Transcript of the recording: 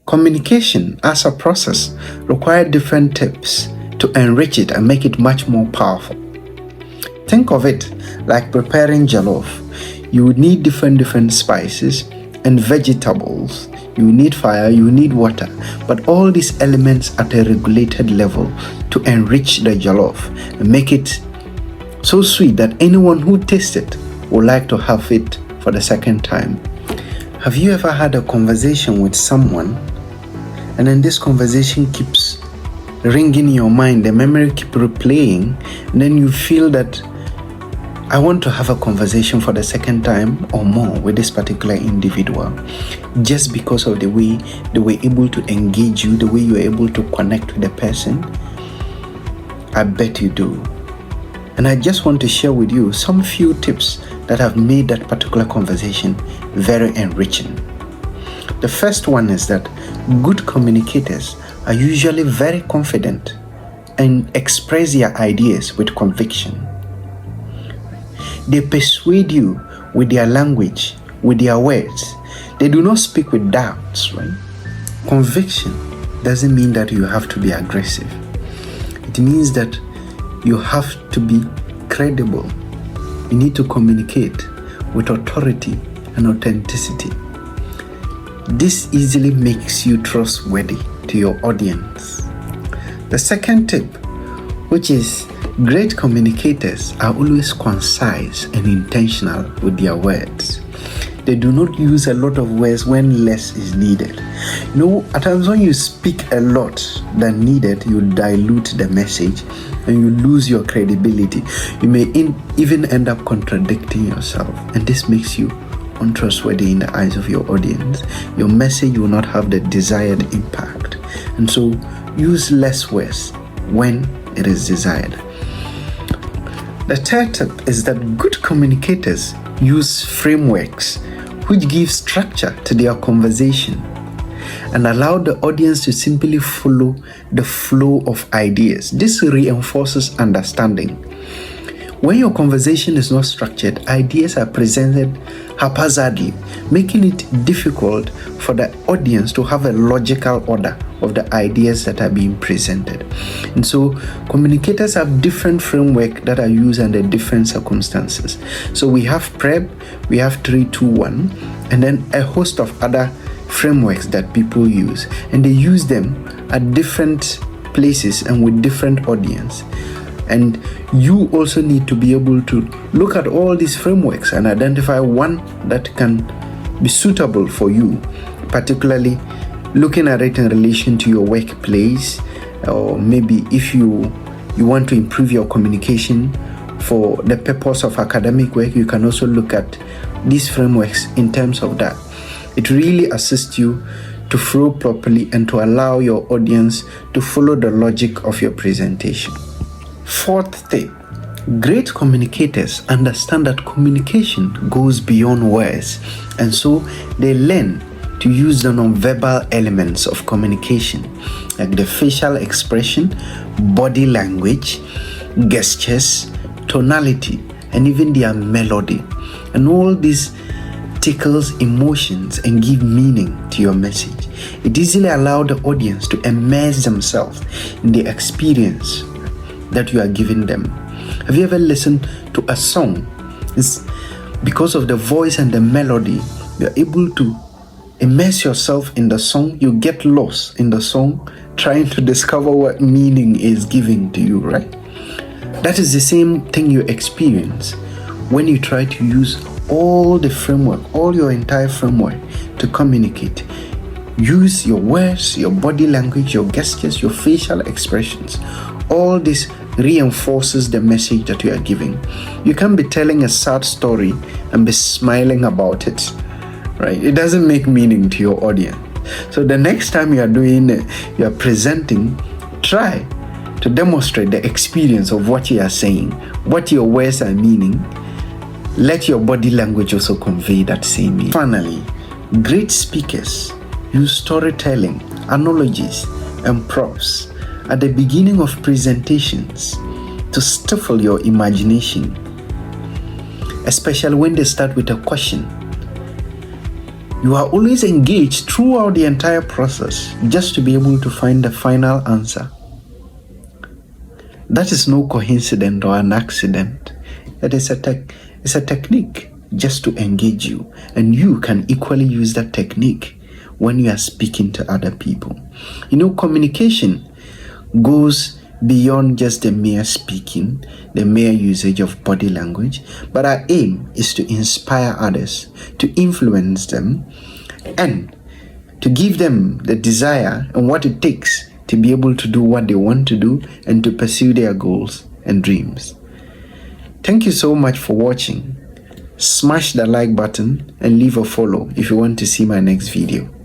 Communication as a process requires different tips to enrich it and make it much more powerful. Think of it like preparing jollof. You would need different spices and vegetables. You need fire, you need water, but all these elements at a regulated level to enrich the jollof and make it so sweet that anyone who tastes it would like to have it for the second time. Have you ever had a conversation with someone and then this conversation keeps ringing in your mind, the memory keeps replaying, and then you feel that I want to have a conversation for the second time or more with this particular individual just because of the way they were able to engage you, the way you were able to connect with the person? I bet you do. And I just want to share with you some few tips that have made that particular conversation very enriching. The first one is that good communicators are usually very confident and express their ideas with conviction. They persuade you with their language, with their words. They do not speak with doubts, right? Conviction doesn't mean that you have to be aggressive. It means that you have to be credible. You need to communicate with authority and authenticity. This easily makes you trustworthy to your audience. The second tip, which is great communicators are always concise and intentional with their words. They do not use a lot of words when less is needed. At times when you speak a lot than needed, you dilute the message and you lose your credibility. You may even end up contradicting yourself, and this makes you untrustworthy in the eyes of your audience. Your message will not have the desired impact, and so use less words when it is desired. The third tip is that good communicators use frameworks which give structure to their conversation and allow the audience to simply follow the flow of ideas. This reinforces understanding. When your conversation is not structured, ideas are presented haphazardly, making it difficult for the audience to have a logical order of the ideas that are being presented. And so communicators have different framework that are used under different circumstances. So we have PrEP, we have 3-2-1, and then a host of other frameworks that people use, and they use them at different places and with different audience. And you also need to be able to look at all these frameworks and identify one that can be suitable for you, particularly looking at it in relation to your workplace, or maybe if you want to improve your communication for the purpose of academic work, you can also look at these frameworks in terms of that. It really assists you to flow properly and to allow your audience to follow the logic of your presentation. Fourth tip, great communicators understand that communication goes beyond words, and so they learn to use the non-verbal elements of communication, like the facial expression, body language, gestures, tonality, and even their melody. And all this tickles emotions and give meaning to your message. It easily allows the audience to immerse themselves in the experience that you are giving them. Have you ever listened to a song? It's because of the voice and the melody, you're able to immerse yourself in the song. You get lost in the song, trying to discover what meaning is giving to you, right? That is the same thing you experience when you try to use all the framework, all your entire framework to communicate. Use your words, your body language, your gestures, your facial expressions. All this reinforces the message that you are giving. You can't be telling a sad story and be smiling about it, right? It doesn't make meaning to your audience. So the next time you are presenting, try to demonstrate the experience of what you are saying, what your words are meaning. Let your body language also convey that same meaning. Finally, great speakers use storytelling, analogies, and props at the beginning of presentations to stifle your imagination, especially when they start with a question. You are always engaged throughout the entire process just to be able to find the final answer. That is no coincidence or an accident. It is it's a technique just to engage you, and you can equally use that technique when you are speaking to other people. You know, communication goes beyond just the mere speaking, the mere usage of body language, but our aim is to inspire others, to influence them, and to give them the desire and what it takes to be able to do what they want to do and to pursue their goals and dreams. Thank you so much for watching. Smash the like button and leave a follow if you want to see my next video.